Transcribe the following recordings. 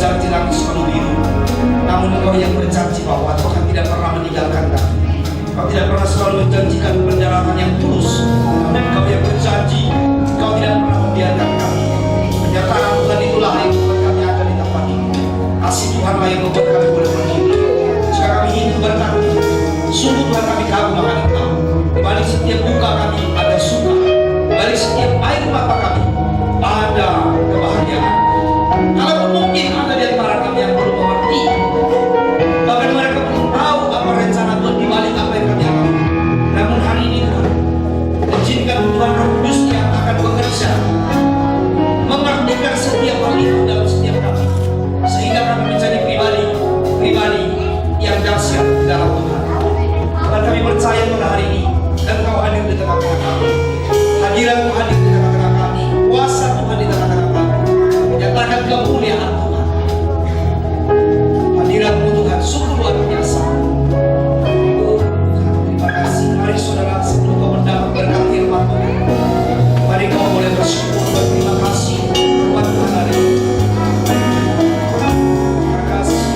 berjanji langit selalu biru. Namun Engkau yang berjanji bahwa Tuhan tidak pernah meninggalkan kami. Engkau tidak pernah selalu menjanjikan pendaratan yang tulus. Namun Engkau yang berjanji, Engkau tidak pernah membiarkan kami. Kenyataan Tuhan itulah yang membuat kami ada di tempat ini. Kasih Tuhanlah yang membuat kami boleh berdiri. Jika kami hidup berkati, sungguh Tuhan kami kagum akan Engkau. Di balik setiap buka kami ada suka. Di balik setiap air mata kami ada kebahagiaan. Kalau mungkin ada di antara kami yang belum mengerti, bahkan mereka belum tahu apa rencana Tuhan di balik apa yang kami alami. Namun hari ini Tuhan, izinkan Tuhan Roh Kudus yang akan bekerja, mengertikan setiap hal itu dalam setiap kami, sehingga kami menjadi pribadi yang dahsyat dalam Tuhan. Tuhan, kami percaya pada hari ini Engkau hadir di tengah-tengah kami. Hadirat-Mu hadir di tengah-tengah kami. Kuasa Tuhan di tengah-tengah kami. Menyatakan kemuliaan Tuhan. Hadirat-Mu Tuhan sungguh luar biasa. Oh Tuhan, terima kasih. Mari saudara, sebelum kau mendapat berkat firman Tuhan, mari kau boleh bersyukur, berterima kasih buat Tuhan hari ini. Terima kasih. Terima kasih.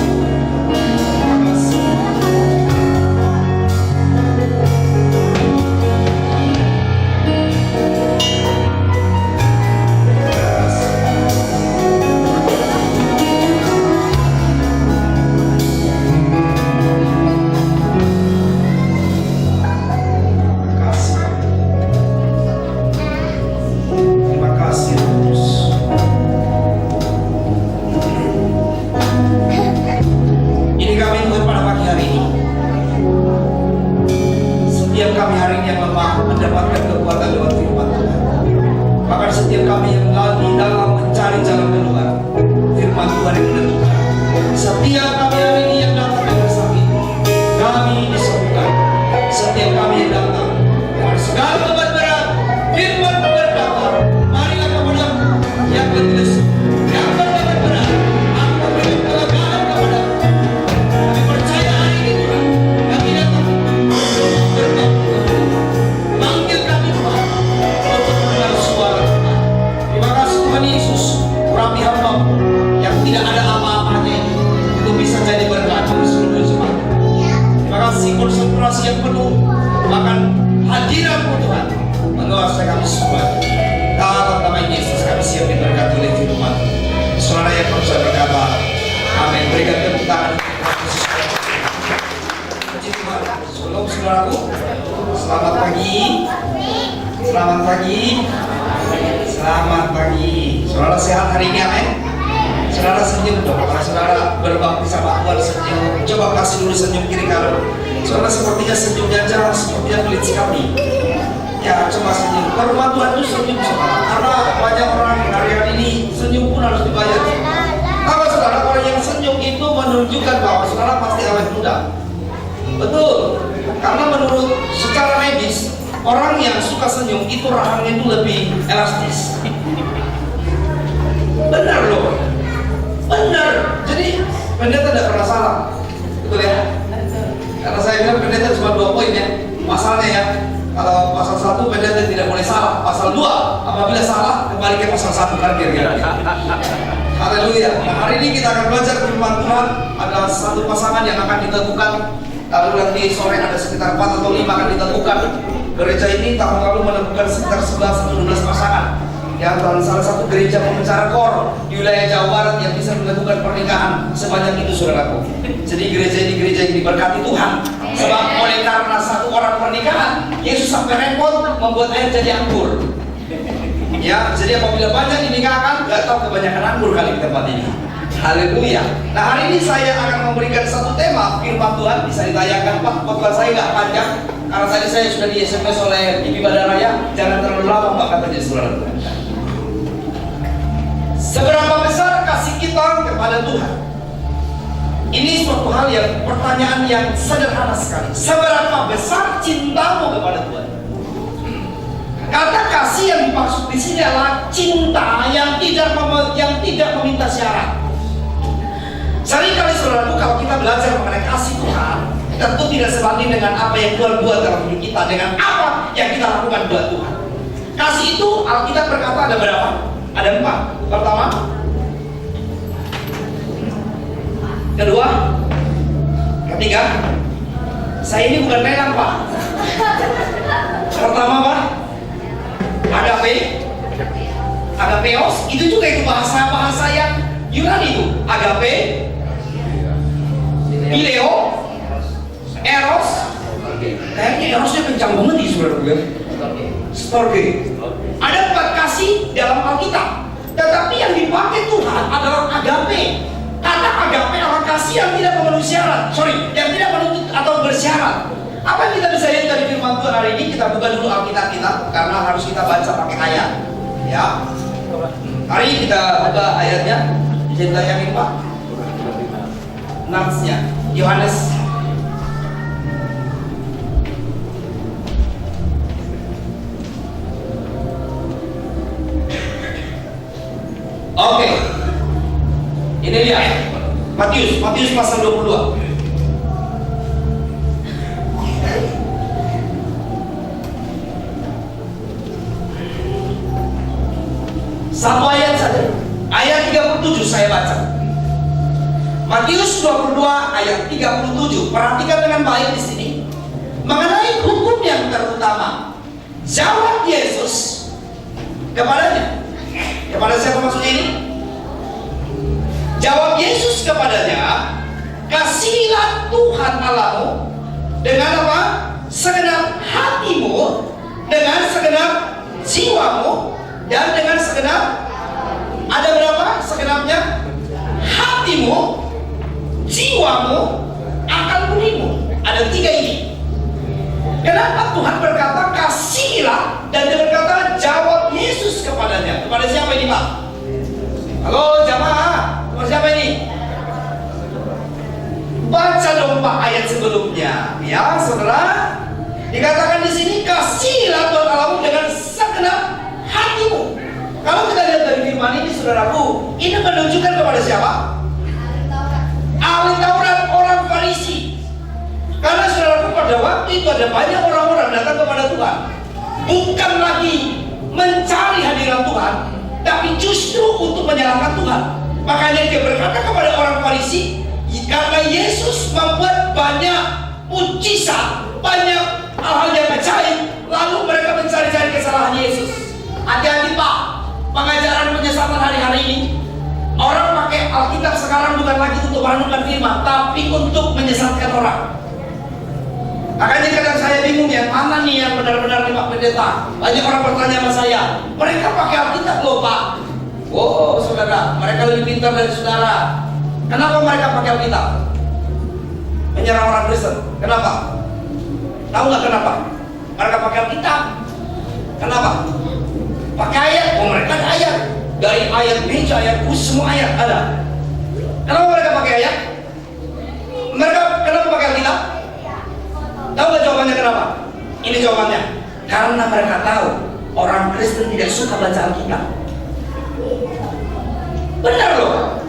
Selamat pagi. Saudara sehat hari ini, amin. Saudara senyum dong. Kalau saudara berbakti sama Tuhan, senyum. Coba kasih dulu senyum kiri kanan. Saudara sepertinya senyumnya jarang, sepertinya pelit sekali. Ya, coba senyum. Ke rumah Tuhan itu senyum, saudara. Karena banyak orang hari ini senyum pun harus dibayar. Kalau saudara, orang yang senyum itu menunjukkan bahwa saudara pasti awet muda. Betul. Karena menurut secara medis, orang yang suka senyum itu rahangnya itu lebih elastis. Benar loh, benar. Jadi pendeta tidak pernah salah, betul ya? Karena saya bilang pendeta cuma 2 poin ya. Pasalnya ya, kalau pasal 1 pendeta tidak boleh salah. Pasal 2, apabila salah kembali ke pasal 1 kan kira-kira. Haleluya. Nah, hari ini kita akan belajar firman Tuhan. Ada satu pasangan yang akan ditentukan. Lalu nanti sore ada sekitar 4 atau 5 akan ditentukan. Gereja ini tahun lalu menemukan sekitar 11 atau 12 pasangan. Yang salah satu gereja pemecara kor di wilayah Jawa Barat yang bisa menentukan pernikahan sebanyak itu, saudaraku. Jadi gereja ini gereja yang diberkati Tuhan. Sebab oleh karena satu orang pernikahan, Yesus sampai repot membuat air jadi anggur. Ya, jadi apabila banyak dinikahkan, gak tahu kebanyakan anggur kali di tempat ini. Haleluya. Nah, hari ini saya akan memberikan satu tema firman Tuhan. Bisa ditayangkan Pak, khotbah saya nggak panjang karena tadi saya sudah di SMS oleh Ibu Badaraya. Jangan terlalu lama Pak, katanya saudara Tuhan. Seberapa besar kasih kita kepada Tuhan? Ini suatu hal yang pertanyaan yang sederhana sekali. Seberapa besar cintamu kepada Tuhan? Kata kasih yang dimaksud di sini adalah cinta yang tidak meminta syarat. Seringkali saudaraku, kalau kita belajar mengenai kasih Tuhan, tentu tidak sebanding dengan apa yang Tuhan buat dalam hidup kita, dengan apa yang kita lakukan buat Tuhan. Kasih itu Alkitab berkata ada berapa? Ada 4. Pertama, Kedua, ketiga, saya ini bukan lelang Pak. Pertama Pak, agape, agapeos, itu juga itu bahasa yang Yunani itu. Agape, phileo, eros. Kayaknya erosnya kencang banget di saudara gue. Storge. Ada 4 kasih dalam Alkitab, tetapi yang dipakai Tuhan adalah agape. Kata agape adalah kasih yang tidak memenuhi syarat, yang tidak menuntut atau bersyarat. Apa yang kita bisa lihat dari firman Tuhan hari ini? Kita buka dulu Alkitab kita, karena harus kita baca pakai ayat. Ya. Hari ini kita buka ayatnya. Bisa ditayangin Pak? Natsnya Yohanes. Oke. Ini dia. Matius pasal 22. Satu ayat saja. Ayat 37 saya baca. Matius 22 ayat 37. Perhatikan dengan baik di sini. Mengenai hukum yang terutama, jawab Yesus kepadanya. Kepada siapa maksudnya ini? Jawab Yesus kepadanya, kasihilah Tuhan Allahmu dengan apa? Segenap hatimu, dengan segenap jiwamu, dan dengan segenap, ada berapa segenapnya? Hatimu, jiwamu, akal budimu. Ada 3 ini. Kenapa Tuhan berkata kasihilah, dan dia berkata jawab Yesus kepadanya? Kepada siapa ini Pak? Halo jamaah, kepada siapa ini? Baca dong Pak ayat sebelumnya, ya saudara. Dikatakan di sini kasihilah Tuhan Allahmu dengan segenap hatimu. Kalau kita lihat dari firman ini saudaraku, ini menunjukkan kepada siapa? Ahli Taurat, orang Farisi. Karena saudaraku pada waktu itu ada banyak orang-orang datang kepada Tuhan, bukan lagi mencari hadirat Tuhan, tapi justru untuk menyalahkan Tuhan. Makanya dia berkata kepada orang Farisi, karena Yesus membuat banyak mujizat, banyak hal-hal yang ajaib, lalu mereka mencari-cari kesalahan Yesus. Hati-hati Pak, pengajaran penyesatan hari-hari ini, orang pakai Alkitab sekarang bukan lagi untuk merenungkan firman, tapi untuk menyesatkan orang. Makanya kadang saya bingung ya, mana nih yang benar-benar nih Pak Pendeta? Banyak orang bertanya sama saya, mereka pakai Alkitab loh Pak. Oh saudara, mereka lebih pintar dari saudara. Kenapa mereka pakai Alkitab? Menyerang orang Kristen. Kenapa? Tahu nggak kenapa? Mereka pakai Alkitab. Kenapa? Pakai ayat. Oh mereka ada ayat. Dari ayat meja, ayat khusus, semua ayat ada. Kenapa mereka pakai ayat? Mereka kenapa pakai Alkitab? Tahu nggak jawabannya kenapa? Ini jawabannya. Karena mereka tahu orang Kristen tidak suka baca Alkitab. Benar loh.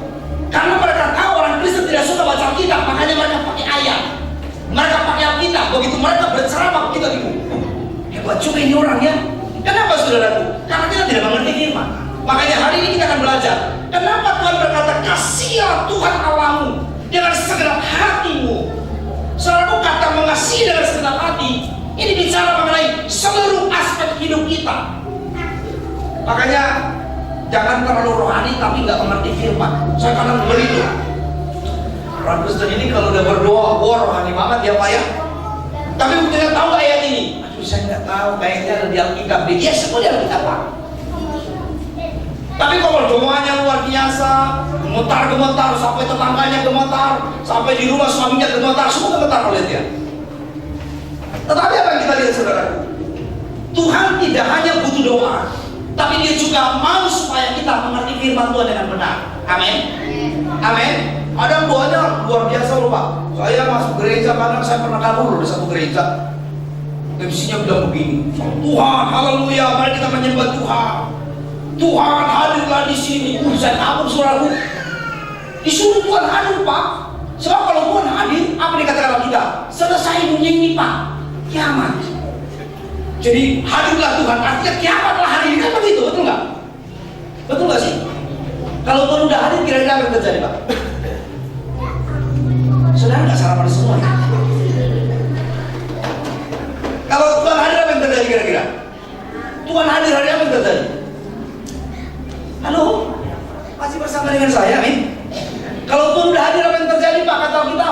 Karena mereka tahu orang Kristen tidak suka baca Alkitab, makanya mereka pakai ayat. Mereka pakai Alkitab. Begitu mereka berceramah, kita bingung. Hebat juga ini orang ya. Kenapa saudaraku? Karena kita tidak mengerti firman. Makanya hari ini kita akan belajar. Kenapa Tuhan berkata kasihilah Tuhan Allahmu dengan segenap hatimu. Saudaraku, kata mengasihi dengan segenap hati ini bicara mengenai seluruh aspek hidup kita. Makanya jangan terlalu rohani tapi nggak mengerti firman. Saya kadang begitu. Orang Kristen ini kalau udah berdoa, wah rohani banget ya Pak ya. Tapi buktinya tahu ayat ini. Aduh saya nggak tahu, kayaknya ada di Alkitab. Dia semua di Alkitab Pak. Tapi kalau doanya luar biasa, gemetar-gemetar, sampai tetangganya gemetar, sampai di rumah suaminya gemetar, semua gemetar oleh dia. Tetapi apa yang kita lihat saudara? Tuhan tidak hanya butuh doa, tapi dia juga mau supaya kita mengerti firman Tuhan dengan benar. Amin. Amin. Ada doanya luar biasa loh Pak. Saya masuk gereja karena saya pernah kabur di satu gereja. MC-nya bilang begini, Tuhan, haleluya, mari kita menyembah Tuhan. Tuhan hadirlah di sini. Saya kabur saudaraku. Disuruh Tuhan hadir Pak. Sebab kalau Tuhan hadir, apa dikatakan kita? Selesai dunia ini Pak, kiamat. Jadi hadirlah Tuhan, artinya kiamatlah hari ini, kan begitu, betul nggak? Betul nggak sih? Kalau Tuhan udah hadir, kira-kira apa yang terjadi Pak? kata kita?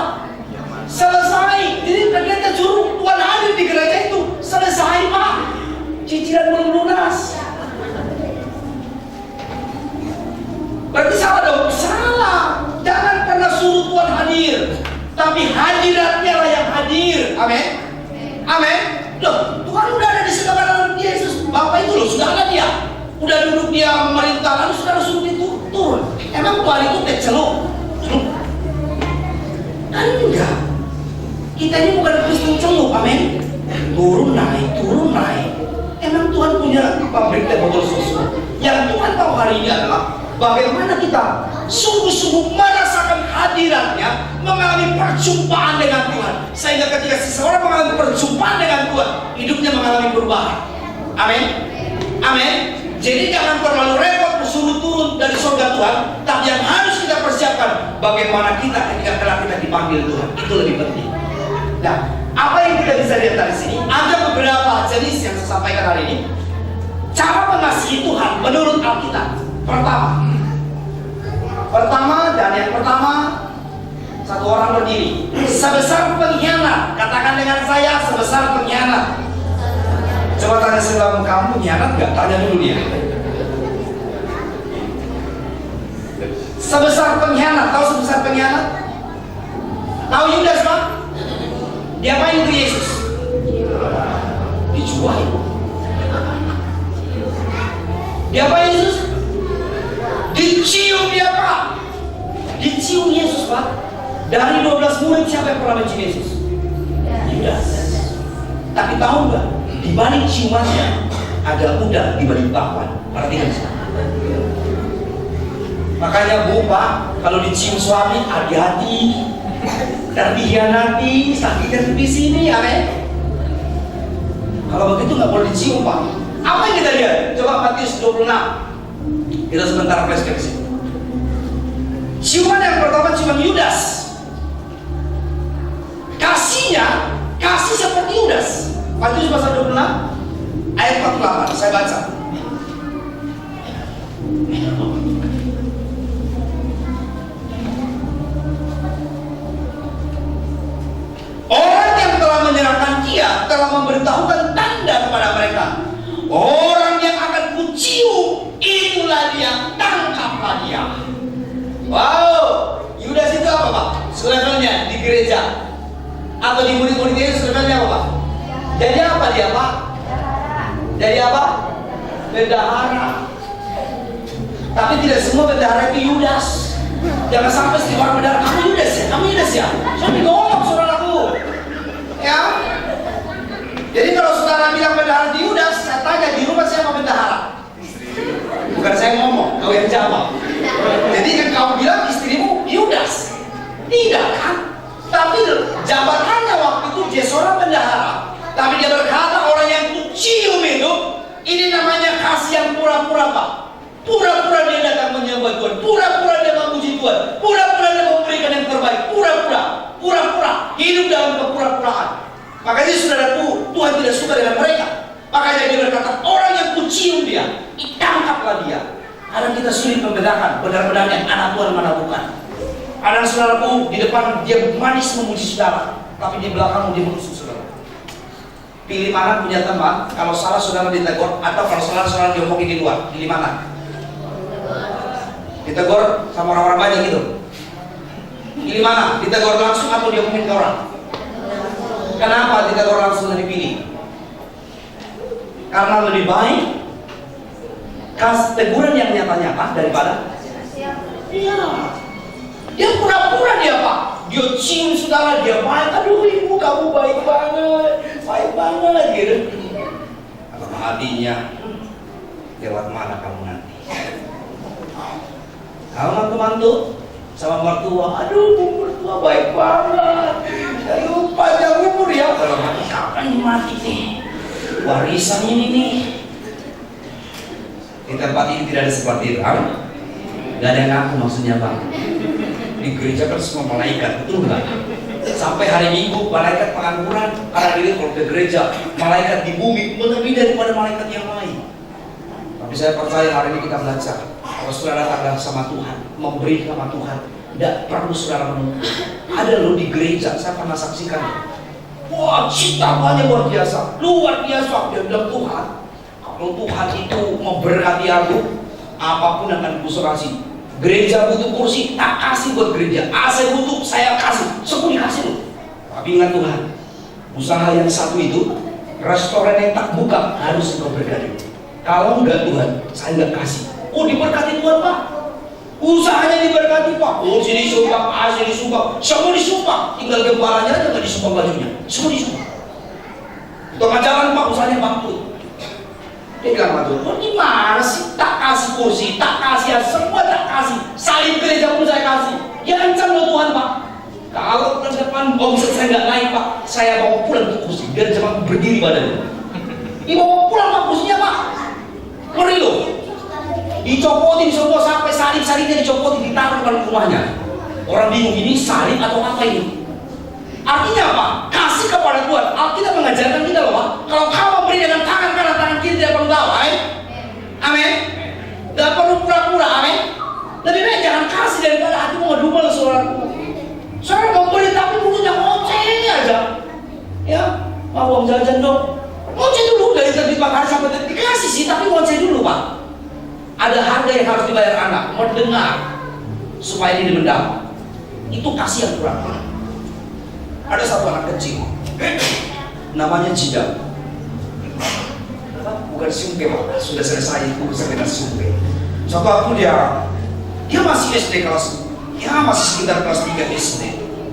Selesai. Jadi ternyata suruh Tuhan hadir di gereja itu. Selesai Pak. Cicilan belum lunas. Berarti salah dong? Salah. Jangan pernah suruh Tuhan hadir, tapi hadiratnya lah yang hadir. Amin. Amin. Loh, Tuhan udah ada di sebelah kanan Yesus. Bapak itu loh, sudah ada dia. Udah duduk dia memerintah, lalu saudara suruh dia turun. Emang Tuhan itu celuk? Kan enggak. Kita ini bukan Kristen celuk, amin. Turun naik. Emang Tuhan punya pabrik teh botol susu. Yang Tuhan tahu hari ini adalah bagaimana kita sungguh-sungguh merasakan hadiratnya, mengalami perjumpaan dengan Tuhan. Sehingga ketika seseorang mengalami perjumpaan dengan Tuhan, hidupnya mengalami perubahan. Amin. Amin. Jadi jangan terlalu repot suruh turun dari surga Tuhan, tapi yang harus kita persiapkan bagaimana kita ketika kita dipanggil Tuhan. Itu lebih penting. Nah, apa yang kita bisa lihat dari sini? Ada beberapa jenis yang saya sampaikan hari ini. Cara mengasihi Tuhan menurut Alkitab. Pertama, dan yang pertama, satu orang berdiri. Sebesar pengkhianat, katakan dengan saya, sebesar pengkhianat. Coba tanya sebelah kamu, pengkhianat nggak? Tanya dulu dia. Sebesar pengkhianat, tahu sebesar pengkhianat? Tahu Yudas Pak? Dia main ke Yesus. Dijual. Dia apa Yesus? Dicium dia Pak. Dicium Yesus Pak. Dari 12 murid siapa yang pernah mencium Yesus? Yudas. Tapi tahu nggak? Di balik ciumannya ada udang di balik bakwan. Perhatikan semua. Makanya Bu Pak, kalau dicium suami hati-hati. Terhianati, sakitkan di sini, amin. Kalau begitu nggak boleh dicium Pak. Apa yang kita lihat? Coba Matius 26. Kita sebentar flashback ke situ. Ciuman yang pertama ciuman Yudas. Kasihnya, kasih seperti Yudas. Matius pasal 26 ayat 48. Saya baca. Orang yang telah menyerahkan dia telah memberitahukan tanda kepada mereka. Orang yang akan kucium, itulah dia, tangkaplah dia. Wow, Yudas itu apa Pak? Levelnya di gereja atau di murid-murid Yesus levelnya apa Pak? Jadi apa dia Pak? Jadi apa? Bendahara. Tapi tidak semua bendahara itu Yudas. Jangan sampai setiap orang bendahara, kamu Yudas ya? Kamu Yudas ya? Saya ngomong saudaraku. Ya. Jadi kalau saudara bilang bendahara di Yudas, saya tanya di rumah siapa bendahara? Bukan saya ngomong, kau yang jawab. Jadi kan kau bilang istrimu Yudas. Tidak kan? Tapi jabatannya waktu itu dia seorang bendahara. Tapi dia berkata orang yang kucium itu, ini namanya kasih yang pura-pura Pak. Pura-pura dia datang menyembah Tuhan, pura-pura dia memuji Tuhan, pura-pura dia memberikan yang terbaik, pura-pura hidup dalam kepura-puraan. Makanya saudaraku, Tuhan tidak suka dengan mereka. Makanya dia berkata, orang yang kucium dia, tangkaplah dia. Kadang kita sulit membedakan benar-benar yang anak Tuhan mana bukan. Ada saudaraku di depan dia manis memuji saudara, tapi di belakang dia menusuk saudara. Pilih mana punya teman, kalau salah saudara ditegur, atau kalau salah saudara diomongin di luar. Pilih mana? Ditegur sama orang-orang banyak gitu. Pilih mana? Ditegur langsung atau diomongin ke orang? Kenapa ditegur langsung lebih pilih? Karena lebih baik teguran yang nyata-nyata daripada iya. Dia pura-pura dia Pak. Dia cium saudara, dia baik. Aduh ibu kamu baik banget gitu. Kalau hatinya lewat mana kamu nanti? Kalau mantu sama mertua, aduh bu mertua baik banget. Aduh panjang umur ya. Kalau mati kapan mati nih? Warisan ini nih. Di tempat ini tidak ada seperti itu, amin. Gak ada yang ngaku maksudnya Bang. Di gereja kan semua malaikat, betul nggak? Sampai hari Minggu malaikat pengangguran, karena diri kalau ke gereja malaikat di bumi lebih daripada malaikat yang lain. Tapi saya percaya hari ini kita belajar kalau saudara datang sama Tuhan, memberi sama Tuhan, Tidak perlu saudara menuntut. Ada loh di gereja, saya pernah saksikan. Wah, cinta Tuhannya luar biasa. Luar biasa. Dia bilang, Tuhan, kalau Tuhan itu memberkati aku, apapun akan kuserasi. Gereja butuh kursi, tak kasih buat gereja. AC butuh, saya kasih. Semua dikasih loh. Tapi ingat Tuhan, usaha yang satu itu, restoran yang tak buka, harus engkau berkati. Kalau enggak Tuhan, saya enggak kasih. Oh, diberkati Tuhan Pak. Usahanya diberkati Pak. Oh, sini disumbang, sini disumbang, semua disumbang. Tinggal gembalanya aja nggak disumbang bajunya, semua disumbang. Tengah jalan Pak, usahanya bangkrut. Dia bilang Pak Tuhan, gimana sih? Tak kasih kursi, tak kasih, semua tak kasih. Salib gereja pun saya kasih. Ya kencang loh Tuhan Pak. Kalau ke depan omset saya nggak naik Pak, saya bawa pulang ke kursi biar cuma berdiri badannya. Dibawa pulang Pak kursinya Pak. Ngeri loh. Dicopotin semua sampai salib-salibnya dicopotin, ditaruh dalam rumahnya. Orang bingung, ini salib atau apa ini? Artinya apa? Kasih kepada Tuhan. Alkitab mengajarkan kita loh Pak, kalau kamu beri dengan tangan kanan, tangan kiri tidak perlu tahu. Amin. Tidak perlu pura-pura. Amin. Lebih baik jangan kasih daripada hatimu ngedumel saudaraku. Saudara mau beri tapi mulutnya ngoceh aja. Ya, mau uang jajan dong. Ngoceh dulu dari terbit hari sampai terbit. Dikasih sih tapi ngoceh dulu Pak. Ada harga yang harus dibayar anak, mendengar supaya dia mendapat. Itu kasih yang kurang. Ada satu anak kecil, namanya Jida. Bukan Sumpe Pak, sudah selesai itu bisa dengan Sumpe. Suatu waktu dia masih SD kelas, ya masih sekitar kelas 3 SD.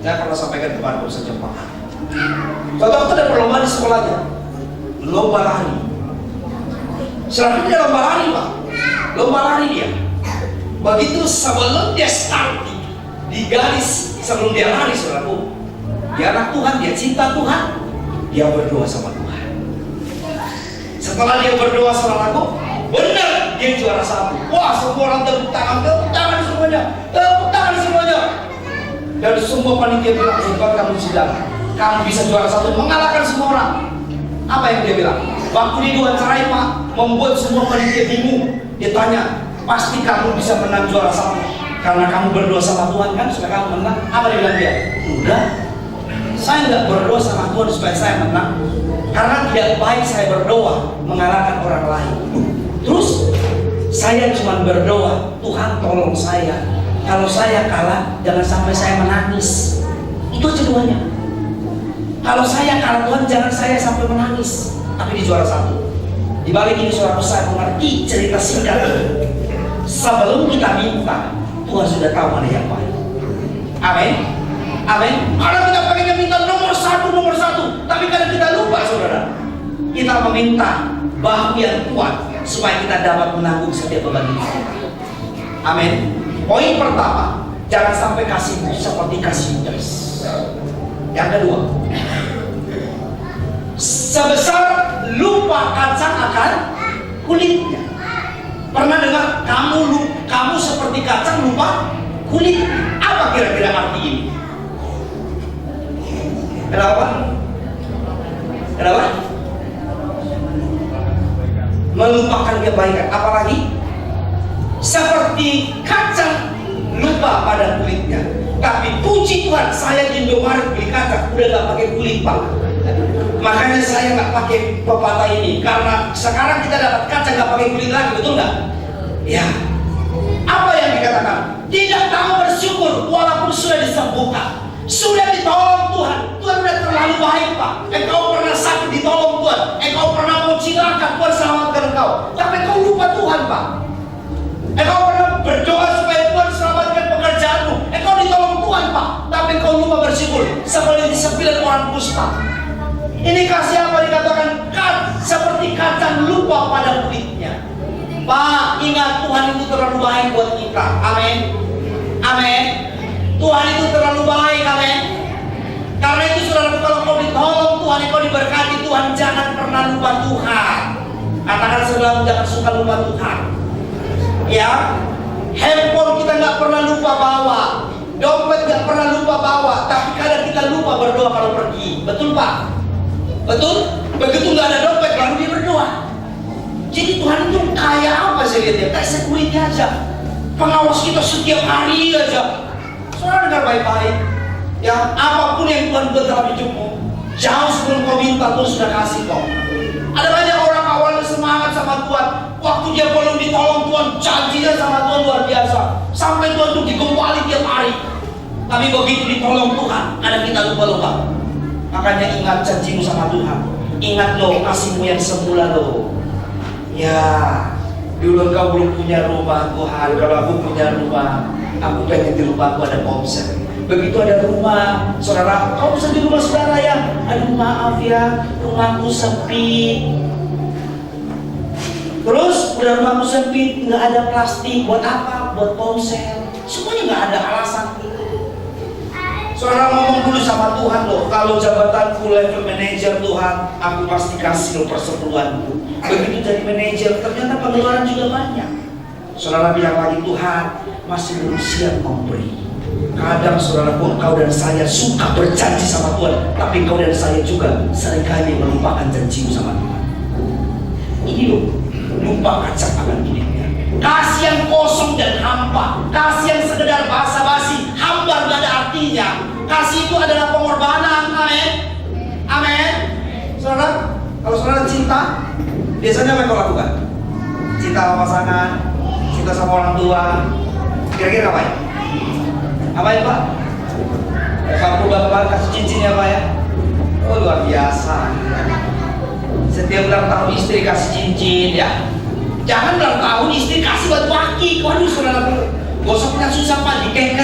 Saya pernah sampaikan kepada Ustaz Jepang. Suatu waktu ada perlombaan di sekolahnya, lomba lari. Selanjutnya lomba lari Pak. Lomba lari dia. Begitu sebelum dia start di garis, sebelum dia lari saudaraku, dia anak Tuhan, dia cinta Tuhan, dia berdoa sama Tuhan. Setelah dia berdoa sama aku, benar dia juara 1. Wah, semua orang tepuk tangan semuanya, tepuk tangan semuanya. Dan semua panitia bilang, hebat kamu Sidang, kamu bisa juara 1, mengalahkan semua orang. Apa yang dia bilang? Waktu di diwawancarai Pak, membuat semua panitia bingung. Dia tanya, pasti kamu bisa menang juara 1 karena kamu berdoa sama Tuhan kan supaya kamu menang. Apa dia bilang dia? Enggak, saya enggak berdoa sama Tuhan supaya saya menang, karena tidak baik saya berdoa mengalahkan orang lain. Terus saya cuma berdoa, Tuhan tolong saya, kalau saya kalah jangan sampai saya menangis. Itu aja doanya. Kalau saya kalah Tuhan, jangan saya sampai menangis. Tapi di juara 1. Di balik ini saudara, saya mengerti cerita singkat ini. Sebelum kita minta, Tuhan sudah tahu mana yang baik. Amin. Amin. Kalau kita pengen minta nomor satu, tapi kadang kita lupa saudara. Kita meminta bahu yang kuat supaya kita dapat menanggung setiap beban hidup kita. Amin. Poin pertama, jangan sampai kasihmu seperti kasih Yudas. Yang kedua, sebesar lupa kacang akan kulitnya. Pernah dengar kamu seperti kacang lupa kulit? Apa kira-kira arti ini? Kenapa? Melupakan kebaikan. Apalagi seperti kacang lupa pada kulitnya. Tapi puji Tuhan, saya di Indomaret beli kacang udah gak pakai kulit Pak. Makanya saya nggak pakai pepatah ini, karena sekarang kita dapat kacang nggak pakai kulit lagi, betul nggak? Ya. Apa yang dikatakan? Tidak tahu bersyukur walaupun sudah disembuhkan, sudah ditolong Tuhan. Tuhan sudah terlalu baik Pak. Engkau pernah sakit ditolong Tuhan, engkau pernah mau silakan Tuhan selamatkan engkau, tapi engkau lupa Tuhan Pak. Engkau pernah berdoa supaya Tuhan selamatkan pekerjaanmu, engkau ditolong Tuhan Pak, tapi engkau lupa bersyukur seperti 9 orang kusta. Ini kasih apa dikatakan? Seperti kacang lupa pada kulitnya. Pak, ingat Tuhan itu terlalu baik buat kita. Amin. Amin. Tuhan itu terlalu baik. Amin. Karena itu saudara, kalau kau ditolong Tuhan, kau diberkati Tuhan, jangan pernah lupa Tuhan. Katakan sebelum, jangan suka lupa Tuhan. Ya, handphone kita nggak pernah lupa bawa, dompet nggak pernah lupa bawa, tapi kadang kita lupa berdoa kalau pergi. Betul Pak? Betul? Begitu nggak ada dompet baru dia berdoa. Jadi Tuhan itu kayak apa saya lihat ya? Kayak security aja. Pengawas kita setiap hari aja. Saudara dengar baik-baik. Ya, apapun yang Tuhan buat dalam hidupmu, jauh sebelum kau minta, Tuhan sudah kasih kau. Ada banyak orang awalnya semangat sama Tuhan, waktu dia belum ditolong Tuhan, janjinya sama Tuhan luar biasa, sampai Tuhan tuh digempali tiap hari. Tapi begitu ditolong Tuhan, ada kita lupa-lupa. Makanya ingat janjimu sama Tuhan. Ingat loh kasihmu yang semula loh. Ya, dulu engkau belum punya rumah. Tuhan, kalau aku punya rumah, aku pengen di rumahku ada ponsel. Begitu ada rumah, saudara, kau bisa di rumah saudara ya. Aduh maaf ya, rumahku sepi. Terus udah rumahku sempit, nggak ada plastik. Buat apa? Buat ponsel. Semuanya nggak ada alasan. Saudara ngomong dulu sama Tuhan loh, kalau jabatanku level manajer Tuhan, aku pasti kasih lo persepuluhanku. Begitu jadi manajer, ternyata pengeluaran juga banyak. Saudara bilang lagi, Tuhan masih belum siap memberi. Kadang saudara pun kau dan saya suka berjanji sama Tuhan, tapi kau dan saya juga seringkali melupakan janjimu sama Tuhan. Ini loh, lupa kacak akan dirinya. Kasih yang kosong dan hampa, kasih yang sekedar basa-basi, hambar gak ada artinya. Kasih itu adalah pengorbanan, amin. Amin. Saudara, kalau saudara cinta, biasanya apa yang kau lakukan? Cinta sama pasangan, cinta sama orang tua, kira-kira apa ya? Apa ya Pak? Kamu bapak kasih cincinnya Pak ya? Oh luar biasa. Setiap ulang tahun istri kasih cincin ya. Jangan ulang tahun istri kasih batu aki. Waduh saudara, gosoknya susah Pak, dikeker.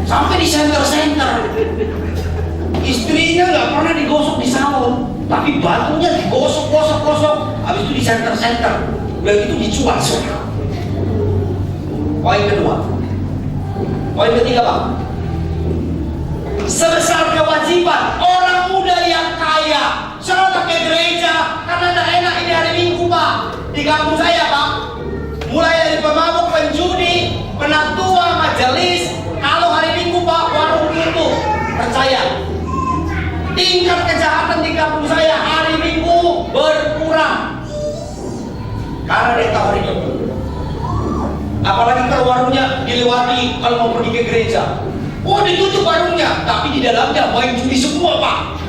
Sampai di center. Istrinya nggak pernah digosok di salon, tapi batunya digosok. Habis itu di center. Begitu dijual saudara. Poin kedua. Poin ketiga Pak, sebesar kewajiban orang muda yang kaya saudara ke gereja karena tidak enak ini hari Minggu Pak. Di kampung saya Pak, mulai dari pemabuk, penjudi, penatua, majelis, kalau hari Minggu Pak warung tutup. Percaya, tingkat kejahatan di kampung saya hari Minggu berkurang karena dia tahu hari Minggu. Apalagi kalau warungnya dilewati kalau mau pergi ke gereja, oh ditutup warungnya, tapi di dalamnya main judi semua Pak,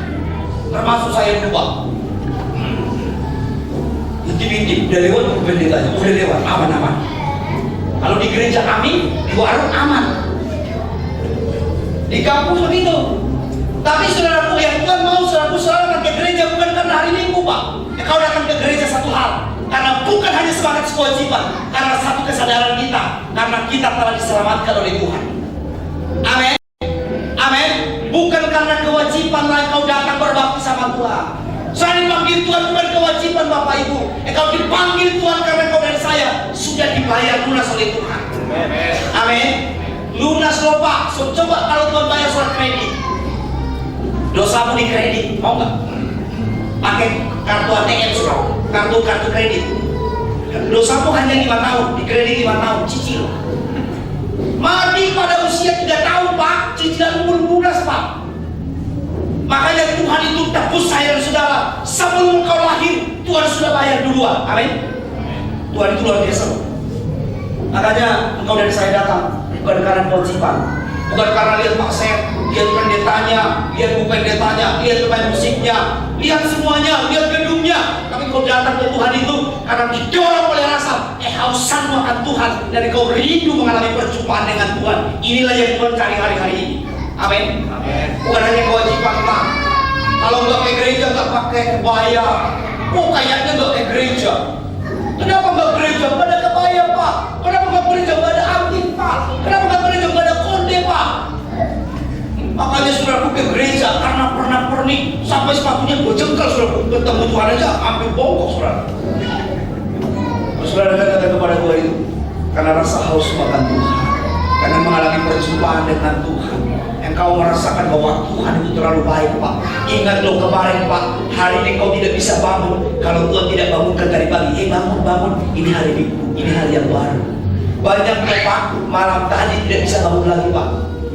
termasuk saya juga. Intip-intip, udah lewat pendetanya, udah lewat, aman. Kalau di gereja kami, di warung aman. Di kampus begitu. Tapi saudaraku yang Tuhan mau, saudaraku datang ke gereja bukan karena hari Minggu Pak. Kau datang ke gereja satu hal, karena bukan hanya sebagai kewajiban, karena satu kesadaran kita, karena kita telah diselamatkan oleh Tuhan. Amin. Amin. Bukan karena kewajiban lain kau datang berbakti sama Tuhan. Saya dipanggil Tuhan bukan kewajiban Bapak Ibu. Kau dipanggil Tuhan karena kau dan saya sudah dibayar lunas oleh Tuhan. Amin. Lunas loh Pak. So, coba kalau Tuhan bayar surat kredit, dosamu di kredit, mau nggak? Pakai kartu ATM surat, kartu kredit. Dosamu hanya 5 tahun, di kredit 5 tahun, cicil. Mati pada usia 3 tahun Pak, cicilan umur 12 Pak. Makanya Tuhan itu tebus saya dan saudara. Sebelum kau lahir, Tuhan sudah bayar duluan. Amin. Tuhan itu luar biasa. Makanya engkau dan saya datang bukan karena kewajiban, bukan karena lihat Pak Seth, lihat pendetanya, lihat bu pendetanya, lihat pemain musiknya, lihat semuanya, lihat gedungnya. Tapi kau datang ke Tuhan itu karena didorong oleh rasa hausanmu akan Tuhan, dan kau rindu mengalami perjumpaan dengan Tuhan. Inilah yang Tuhan cari hari-hari ini. Amin. Amin. Bukan hanya kewajiban Pak. Kalau nggak ke gereja nggak pakai kebaya, oh kayaknya nggak ke gereja. Kenapa nggak gereja? Nggak ada kebaya Pak. Kenapa nggak gereja? Nggak ada anting Pak. Kenapa nggak gereja? Nggak ada konde Pak. Makanya saudaraku ke gereja karena pernah pernik sampai sepatunya berjengkal. Saudaraku ketemu Tuhan aja hampir bongkok saudara. Saudara kata kepada Tuhan itu karena rasa haus makan Tuhan, karena mengalami perjumpaan dengan Tuhan. Engkau merasakan bahwa Tuhan itu terlalu baik Pak. Ingat loh kemarin Pak, hari ini kau tidak bisa bangun kalau Tuhan tidak bangunkan dari pagi. Bangun, ini hari Minggu, ini hari yang baru. Banyak loh Pak, malam tadi tidak bisa bangun lagi Pak.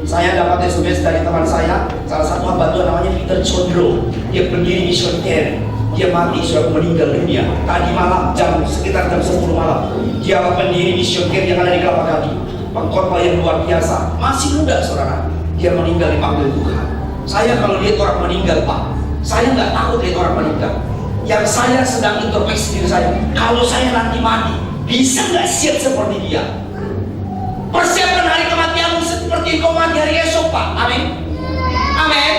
Saya dapat SMS dari teman saya, salah satu hamba Tuhan namanya Peter Condro. Dia pendiri Mission Care. Dia mati, sudah meninggal dunia. Tadi malam sekitar jam 10 malam. Dia pendiri misioner yang ada di Kelapa Gading, pengkhotbah yang luar biasa. Masih muda saudara. Dia meninggal dipanggil Tuhan. Saya kalau lihat orang meninggal Pak, saya nggak takut lihat orang meninggal. Yang saya sedang introspeksi diri saya, kalau saya nanti mati, bisa nggak siap seperti dia? Persiapkan hari kematianmu seperti kau mati hari esok Pak. Amin. Amin.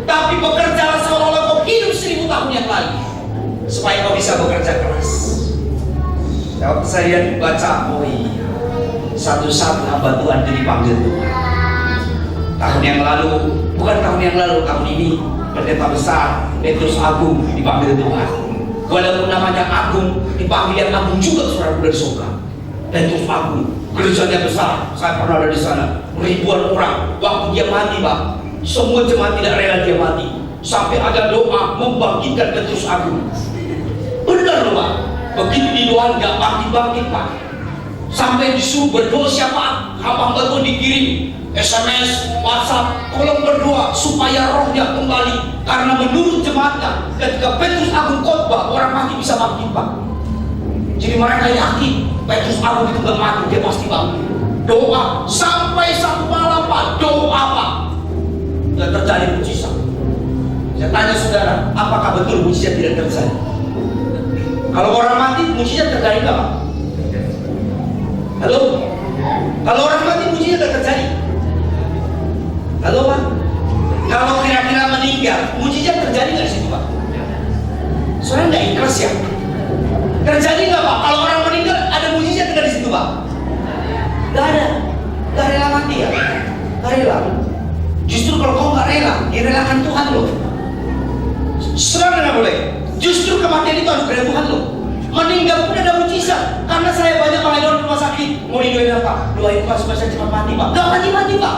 Tapi bekerjalah seolah-olah kau hidup 1000 tahun yang lalu, supaya kau bisa bekerja keras. Waktu saya baca, oh iya, satu-satu hamba Tuhan dipanggil Tuhan. Tahun yang lalu, bukan tahun yang lalu, tahun ini pendeta besar Petrus Agung dipanggil Tuhan. Walaupun namanya Agung, dipanggil yang Agung juga saudara dari surga. Petrus Agung, gerejanya besar, saya pernah ada di sana, ribuan orang. Waktu dia mati Pak, semua jemaat tidak rela dia mati. Sampai ada doa membangkitkan Petrus Agung. Benar loh Pak. Begitu didoain gak bangkit-bangkit Pak. Sampai disuruh berdoa siapa? Abang Betul dikirim SMS, WhatsApp, tolong berdoa supaya rohnya kembali. Karena menurut jemaatnya, ketika Petrus Agung khotbah, orang mati bisa bangkit Pak. Jadi mereka yakin Petrus Agung itu gak mati, dia pasti bangkit. Doa sampai satu malam Pak, doa Pak. Dan terjadi mujizat. Saya tanya saudara, apakah betul mujizat tidak terjadi? Kalau orang mati, mujizat terjadi nggak Pak? Halo? Kalau orang mati, mujizat tidak terjadi? Halo Pak? Kalau kira-kira meninggal, mujizat terjadi nggak di situ Pak? Soalnya nggak ikhlas ya? Terjadi nggak Pak? Kalau orang meninggal, ada mujizat nggak di situ Pak? Nggak ada. Nggak rela mati ya? Nggak rela. Justru kalau kau nggak rela, direlakan Tuhan loh. Saudara nggak boleh. Justru kematian itu anugerah Tuhan loh. Meninggal pun ada mujizat. Karena saya banyak pelayanan rumah sakit. Mau didoain apa? Doain Pak supaya saya cepat mati Pak. Nggak mati Pak.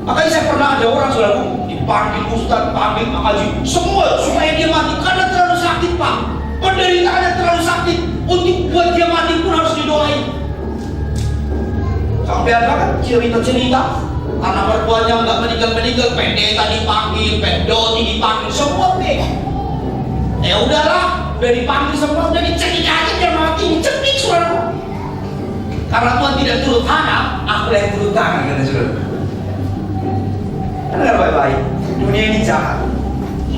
Makanya saya pernah ada orang saudaraku dipanggil Ustaz, panggil Pak Haji, semua supaya dia mati karena terlalu sakit Pak. Penderitaannya terlalu sakit. Untuk buat dia mati pun harus didoain. Sampai ada kan cerita-cerita anak mertuanya nggak meninggal, pendeta dipanggil, pendoti dipanggil, semua deh. Ya udahlah, udah dipanggil semua, udah dicekik aja dia mati, dicekik saudara. Karena Tuhan tidak turut tangan, aku yang turut tangan kata saudara. Dengar baik-baik, dunia ini jahat.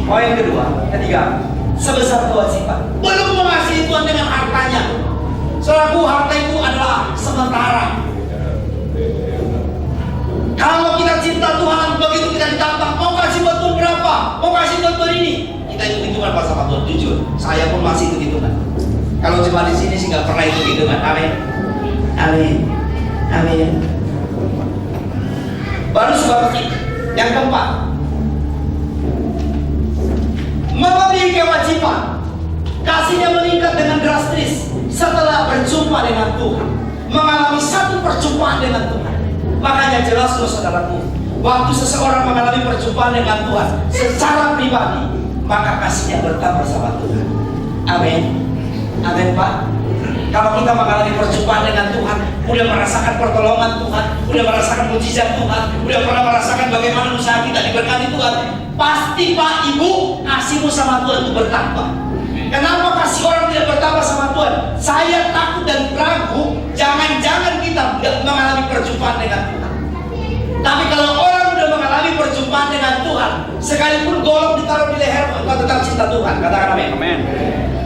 Oh yang kedua, ketiga, sebesar kewajiban. Belum mengasihi Tuhan dengan hartanya. Saudaraku, harta itu adalah sementara. Kalau kita cinta Tuhan, begitu kita ditantang, mau kasih bantuan berapa? Mau kasih bantuan ini? Kita hitung-hitungan pas sama Tuhan, jujur. Saya pun masih hitung-hitungan. Kalau cuma di sini sih nggak pernah hitung-hitungan. Amin. Amin. Amin. Baru sebatas itu. Yang keempat, memenuhi kewajiban. Kasihnya meningkat dengan drastis setelah berjumpa dengan Tuhan, mengalami satu perjumpaan dengan Tuhan. Makanya jelas loh saudaraku, waktu seseorang mengalami perjumpaan dengan Tuhan secara pribadi, maka kasihnya bertambah sama Tuhan. Amin. Amin Pak. Kalau kita mengalami perjumpaan dengan Tuhan, udah merasakan pertolongan Tuhan, udah merasakan mujizat Tuhan, udah pernah merasakan bagaimana usaha kita diberkati Tuhan, pasti Pak Ibu kasihmu sama Tuhan itu bertambah. Kenapa kasih orang tidak bertambah sama Tuhan? Saya takut dan ragu, jangan-jangan kita tidak mengalami perjumpaan dengan Tuhan. Tapi kalau orang sudah mengalami perjumpaan dengan Tuhan, sekalipun golok ditaruh di leher, engkau tetap cinta Tuhan. Katakan amin. Amin.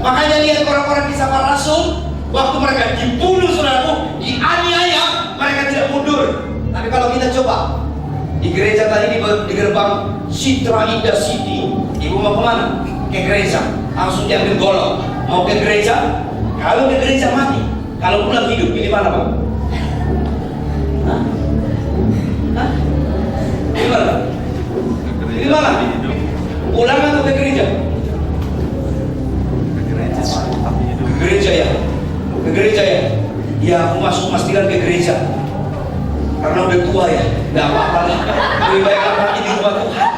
Makanya lihat orang-orang kisah para rasul, waktu mereka dibunuh saudaraku, dianiaya, mereka tidak mundur. Tapi kalau kita coba di gereja tadi di gerbang Citra Indah City, ibu mau kemana? Ke gereja, langsung diambil golok. Mau ke gereja? Kalau ke gereja mati, kalau pulang hidup, pilih mana Pak? Hah? Hah? Pilih mana? Pilih mana? Pulang atau ke gereja? Ke gereja ya? Ke gereja ya? Ya aku masuk memastikan ke gereja. Karena udah tua ya, nggak apa-apa lah. Lebih baik aku mati di rumah Tuhan.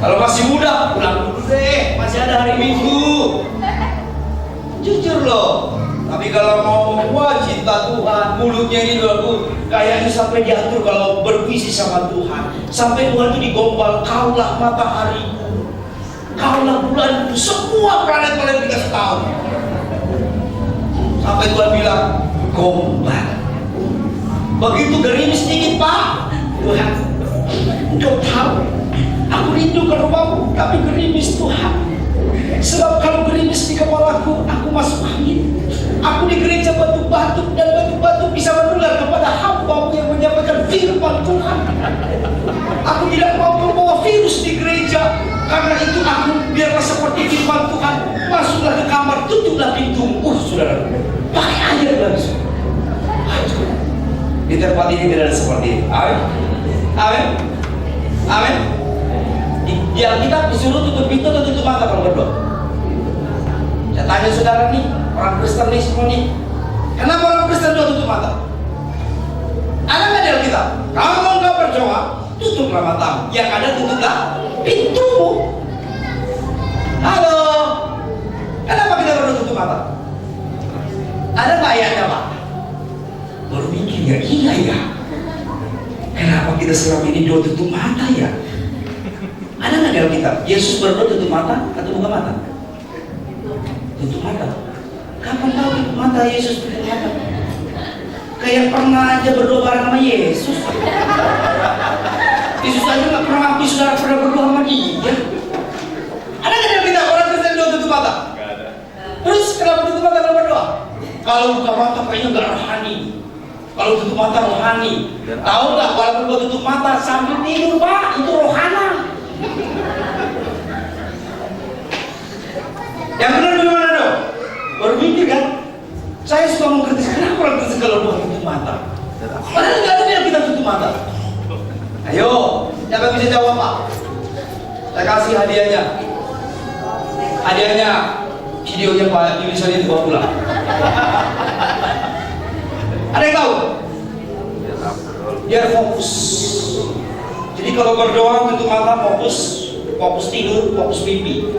Kalau masih muda, pulang dulu deh. Masih ada hari Minggu. Jujur loh. Tapi kalau mau wah cinta Tuhan, mulutnya ini lagu kayaknya sampai diatur kalau bervisi sama Tuhan. Sampai Tuhan itu digombal, kaulah matahariku, kaulah bulanku, semua planet-planet dikasih tahu. Sampai Tuhan bilang, gombal. Begitu gerimis sedikit, Pak, Tuhan, Engkau tahu, aku rindu ke rumahmu, tapi gerimis Tuhan. Sebab kalau gerimis di kepalaku, aku masuk angin. Aku di gereja batuk-batuk, dan batuk-batuk bisa menular kepada hamba yang menyampaikan firman Tuhan. Aku tidak mau membawa virus di gereja. Karena itu aku biarlah seperti firman Tuhan. Masuklah ke kamar, tutuplah pintu. Saudara, pakai aja langsung. Di tempat ini tidak ada seperti itu. Amin. Amin. Amin. Di Alkitab disuruh tutup pintu atau tutup mata kalau berdoa. Saya tanya saudara nih, orang Kristen nih semua nih, kenapa orang Kristen doa tutup mata? Ada nggak di Alkitab? Kalau mau nggak berdoa, tutuplah matamu. Yang ada tutuplah pintumu. Halo, kenapa kita berdoa tutup mata? Ada nggak ayatnya, Pak? Baru mikir ya, iya ya. Kenapa kita selama ini doa tutup mata ya? Ada nggak di Alkitab? Yesus berdoa tutup mata atau buka mata? Tutup mata. Kapan tahu tutup mata Yesus tutup mata? Kayak pernah aja berdoa bareng sama Yesus. Yesus aja nggak pernah ngaku saudara pernah berdoa sama dia. Ada nggak di Alkitab orang Kristen doa tutup mata? Nggak ada. Terus kenapa tutup mata kalau berdoa? Kalau buka mata kayaknya nggak rohani. Kalau tutup mata rohani. Tahu nggak kalau berdoa tutup mata sambil tidur, Pak, itu rohana. Yang benar bagaimana dong? Baru mikir kan? Saya suka mengkritis, kenapa orang Kristen kalau doa tutup mata? Padahal nggak ada yang kita tutup mata. Ayo, siapa bisa jawab, Pak? Saya kasih hadiahnya. Hadiahnya videonya Pak Yuli Sony dibawa pulang. Ada yang tahu? Biar fokus. Jadi kalau berdoa tutup mata, fokus tidur, fokus mimpi.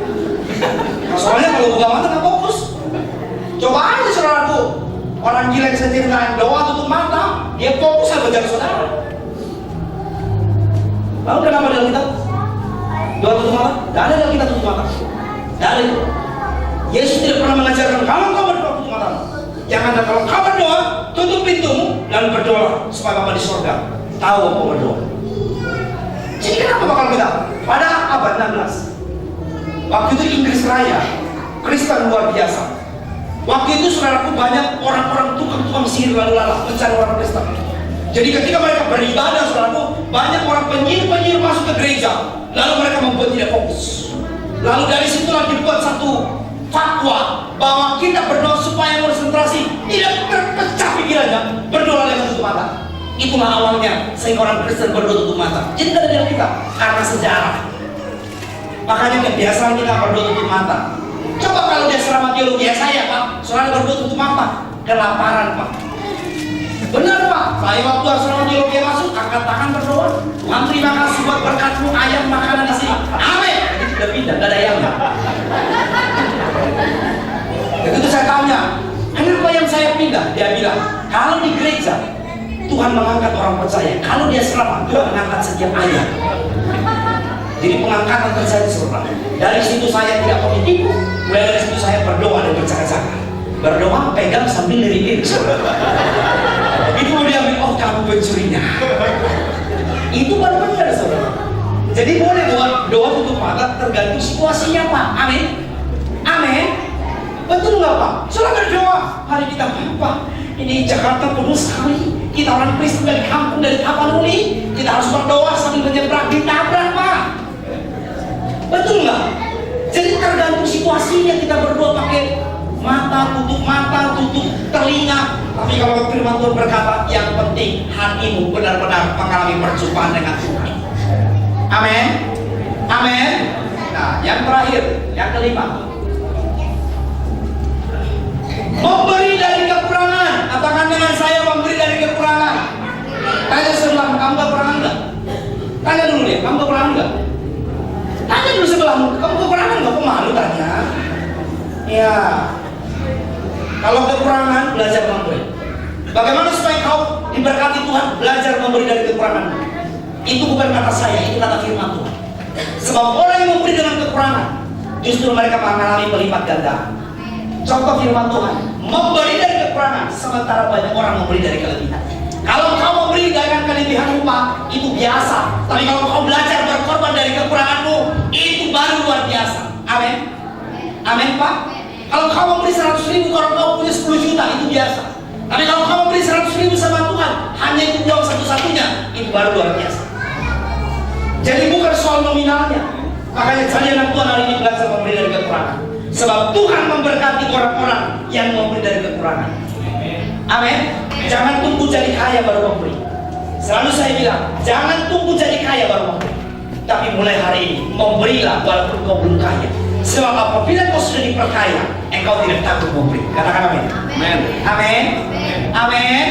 Nah, soalnya kalau buka mata nggak fokus. Coba aja saudaraku, orang gila yang saya ceritain doa tutup mata, dia fokus sama jalan saudara. Lalu kenapa dalam kita doa tutup mata? Tidak ada dalam kita tutup mata. Tidak ada itu. Yesus tidak pernah mengajarkan kalau kau berdoa tutup mata. Yang ada kalau kau berdoa, tutup pintumu dan berdoa supaya Bapa di surga tahu kau berdoa. Jadi kenapa bakal kita? Pada abad 16 waktu itu Inggris Raya, Kristen luar biasa. Waktu itu saudaraku banyak orang-orang tukang sihir lalu lalang mencari orang Kristen. Jadi ketika mereka beribadah saudaraku, banyak orang penyihir masuk ke gereja. Lalu mereka membuat tidak fokus. Lalu dari situlah dibuat satu fatwa bahwa kita berdoa supaya konsentrasi, tidak terpecah pikirannya, berdoa dengan tutup mata. Itulah awalnya sehingga orang Kristen berdoa tutup mata. Jadi tidak ada kita karena sejarah. Makanya kebiasaan kita berdoa tutup mata. Coba kalau dia selama teologi saya, Pak, soalnya berdoa tutup mata, kelaparan, Pak. Benar, Pak. Saya waktu asrama teologi masuk, angkat tangan berdoa. Tuhan terima kasih buat berkat-Mu, ayam makanan di sini. Amin. Itu sudah pindah, tidak ada ayamnya. Begitu saya tanya, kenapa yang saya pindah? Dia bilang, kalau di gereja Tuhan mengangkat orang percaya. Kalau dia selamat, Tuhan mengangkat setiap ayam. Jadi pengangkatan terjadi sebenarnya. Dari situ saya tidak mau ditipu. Mulai dari situ saya berdoa dan bercakap-cakap. Berdoa pegang sambil lirik-lirik. Itu mau diambil, oh kamu pencurinya. Itu baru benar saudara. Jadi boleh doa tutup mata tergantung situasinya, Pak. Amin. Amin. Betul nggak, Pak? Selalu berdoa. Hari kita Pak, ini Jakarta penuh sekali. Kita orang Kristen dari kampung, dari Tapanuli. Kita harus berdoa sambil menyeberang, ditabrak, Pak. Betul nggak? Jadi tergantung situasinya kita berdoa pakai mata, tutup telinga. Tapi kalau firman Tuhan berkata, yang penting hatimu benar-benar mengalami perjumpaan dengan Tuhan. Amin. Amin. Nah, yang terakhir, yang kelima, memberi dari kekurangan. Katakan dengan saya, memberi dari kekurangan. Tanya sebelah, kamu kekurangan enggak? Tanya dulu deh, kamu kekurangan enggak? Tanya dulu sebelahmu, kamu kekurangan enggak? Kok malu tanya? Ya. Kalau kekurangan, belajar memberi. Bagaimana supaya kau diberkati Tuhan? Belajar memberi dari kekurangan. Itu bukan kata saya, itu kata firman Tuhan. Sebab orang yang memberi dengan kekurangan, justru mereka mengalami melipat ganda. Contoh firman Tuhan, memberi dari kekurangan, sementara banyak orang memberi dari kelebihan. Kalau kau memberi dengan kelebihan upah, itu biasa. Tapi kalau kau belajar berkorban dari kekuranganmu, itu baru luar biasa. Amin. Amin Pak. Kalau kau memberi 100.000, kalau kau punya 10 juta, itu biasa. Tapi kalau kau memberi 100.000 sama Tuhan, hanya itu jauh satu-satunya, itu baru luar biasa. Jadi bukan soal nominalnya. Makanya saya Tuhan hari ini belajar memberi dari kekurangan. Sebab Tuhan memberkati orang-orang yang memberi dari kekurangan. Amin. Jangan tunggu jadi kaya baru memberi. Selalu saya bilang, jangan tunggu jadi kaya baru memberi. Tapi mulai hari ini, memberilah walaupun kau belum kaya. Sebab apabila kau sudah diperkaya, engkau tidak takut memberi. Katakan amin. Amin. Amin. Amin.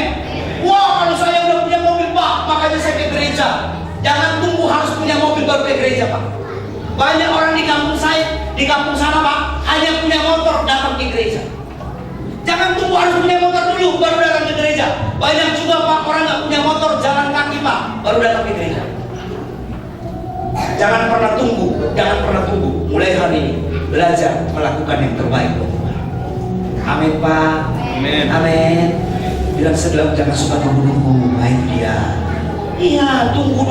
Wah, kalau saya udah punya mobil Pak, makanya saya ke gereja. Jangan tunggu harus punya mobil baru ke gereja Pak. Banyak orang di kampung saya, di kampung sana Pak, hanya punya motor datang ke gereja. Jangan tunggu harus punya motor dulu baru datang ke gereja. Banyak juga Pak orang nggak punya motor, jalan kaki Pak, baru datang ke gereja. Jangan pernah tunggu, jangan pernah tunggu. Mulai hari ini belajar melakukan yang terbaik buat Tuhan. Amin Pak. Amin. Amin. Bilang sebelah jangan suka tunggu-tunggu. Nah itu dia. Iya, tunggu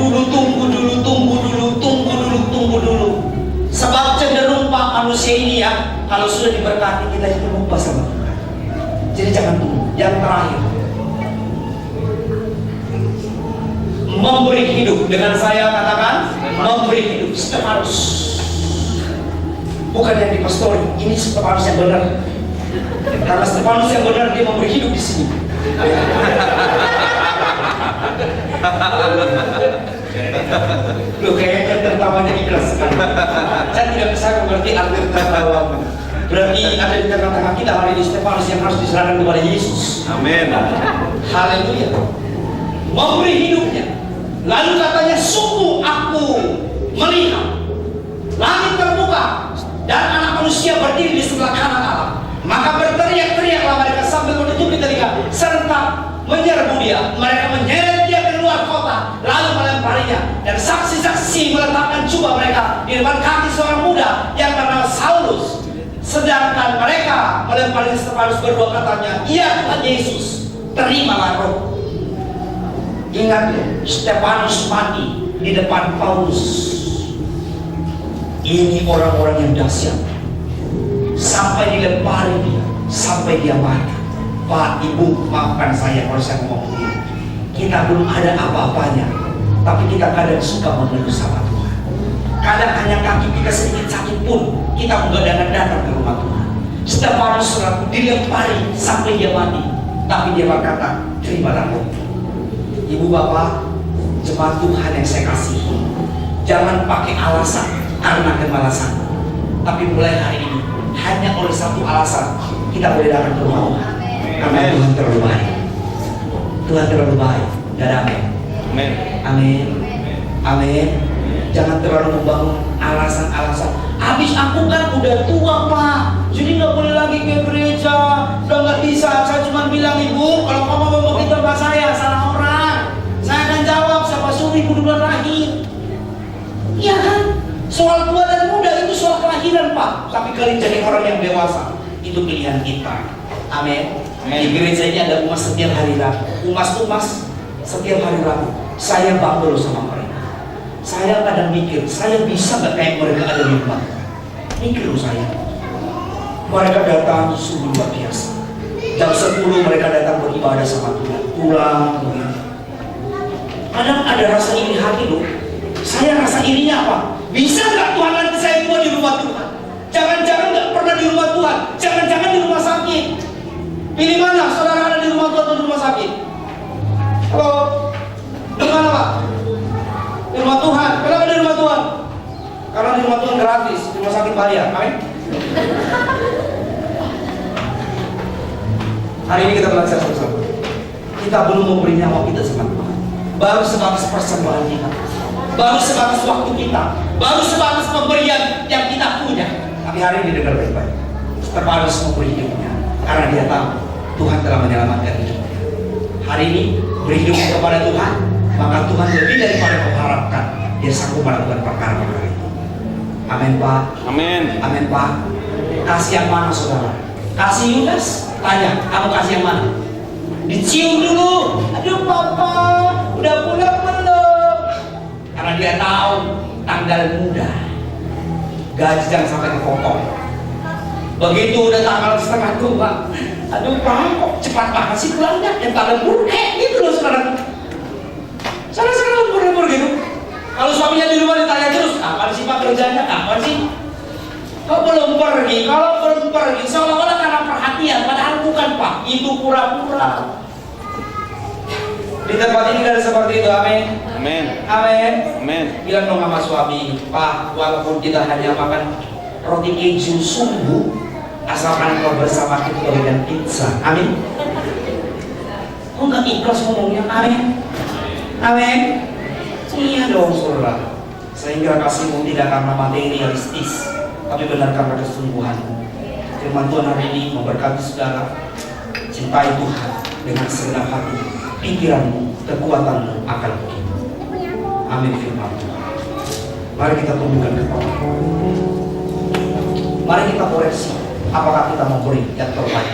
dulu. Sebab cenderung Pak manusia ini ya, kalau sudah diberkati kita itu lupa sama Tuhan. Jadi jangan tunggu. Yang terakhir, memberi hidup. Dengan saya katakan, memberi hidup. Stefanus, bukan yang di pastori. Ini Stefanus yang benar. Karena Stefanus yang benar dia memberi hidup di sini. Loh kayaknya tertawanya ikhlas sekali. Saya tidak bisa mengerti arti tertawa. Berarti ada di tengah-tengah kita hari ini Stefanus yang harus diserahkan kepada Yesus. Amin. Haleluya. Memberi hidupnya. Lalu katanya, sungguh aku melihat langit terbuka dan anak manusia berdiri di sebelah kanan Allah. Maka berteriak-teriaklah mereka sambil menutupi telinga serta menyerbu dia. Mereka menyeret dia keluar kota lalu melemparinya, dan saksi-saksi meletakkan jubah mereka di depan kaki seorang muda yang bernama Saulus. Sedangkan mereka melempari Stefanus berdua, katanya, "Ya Tuhan Yesus, terimalah roh." Ingat, Stefanus mati di depan Paulus. Ini orang-orang yang dahsyat. Sampai dilempari dia, sampai dia mati. Pak, Ibu, maafkan saya kalau saya ngomong begini. Kita belum ada apa-apanya, tapi kita kadang suka mengeluh sama Tuhan. Kadang hanya kaki kita sedikit sakit pun, kita menggadang datang ke rumah Tuhan. Stefanus selalu dilempari sampai dia mati, tapi dia berkata, "Terimalah roh." Ibu bapak, jemaat Tuhan yang saya kasihi, jangan pakai alasan karena kemalasan. Tapi mulai hari ini, hanya oleh satu alasan kita boleh datang ke rumah Tuhan. Karena Tuhan terlalu baik. Tuhan terlalu baik. Dan amin. Amin. Amin. Amin. Jangan terlalu membangun alasan-alasan. Habis aku kan udah tua Pak, jadi nggak boleh lagi ke gereja. Udah nggak bisa. Saya cuma bilang, Ibu, kalau kamu mau begitu sama saya, salah orang. Saya akan jawab, siapa suruh ibu duluan lahir? Iya kan? Soal tua dan muda itu soal kelahiran Pak. Tapi kali jadi orang yang dewasa itu pilihan kita. Amin. Di gereja ini ada umas setiap hari Rabu. Umas setiap hari Rabu. Saya bangga loh sama mereka. Saya kadang mikir, saya bisa nggak kayak mereka ada di rumah? Mikir loh saya. Mereka datang sungguh luar biasa. Jam 10 mereka datang beribadah sama Tuhan. Pulang. Kadang ada rasa iri hati loh. Saya rasa irinya apa? Bisa nggak Tuhan nanti saya tua di rumah Tuhan? Jangan-jangan nggak pernah di rumah Tuhan. Jangan-jangan di rumah sakit. Pilih mana? Saudara ada di rumah Tuhan atau di rumah sakit? Halo? Di mana Pak? Di rumah Tuhan. Kenapa di rumah Tuhan? Karena di rumah Tuhan gratis, di rumah sakit bayar. Amin. Hari ini kita belajar bersama. Kita belum memberi nyawa kita sama Tuhan. Baru sebatas persembahan kita. Baru sebatas waktu kita. Baru sebatas pemberian yang kita punya. Tapi hari ini dengar baik-baik. Stefanus memberi hidupnya. Karena dia tahu Tuhan telah menyelamatkan hidupnya. Hari ini berhidup kepada Tuhan, maka Tuhan lebih daripada kau harapkan, dia sanggup melakukan perkara-perkara itu. Amin Pak. Amin. Amin Pak. Kasih yang mana saudara? Kasih Yudas? Tanya, kamu kasih yang mana? Dicium dulu. Aduh Papa, udah pulang belum? Karena dia tahu tanggal muda, gaji jangan sampai kepotong. Begitu udah tanggal setengah 2, aduh Pak, kok cepat banget sih pulangnya? Yang tak lembur, gitu loh saudara. Saudara lembur gitu. Kalau suaminya di rumah ditanya terus, kapan sih Pak kerjanya? Kapan sih? Kok belum pergi? Kalau belum pergi, seolah-olah karena perhatian, padahal bukan Pak, itu pura-pura. Di tempat ini ada seperti itu, amin. Amin. Amin. Amin. Bilang dong sama suami, Pak, walaupun kita hanya makan roti keju sungguh, asalkan kau bersama kita dengan pizza, amin. Kok nggak ikhlas ngomongnya, amin. Amin. Iya dong, saudara. Sehingga kasihmu tidak karena materialistis, tapi benar karena kesungguhanmu. Firman Tuhan hari ini memberkati saudara. Cintai Tuhan dengan segenap hati, pikiranmu, kekuatanmu, akalmu. Amin firman Tuhan. Mari kita tundukkan kepala. Mari kita koreksi. Apakah kita memberi yang terbaik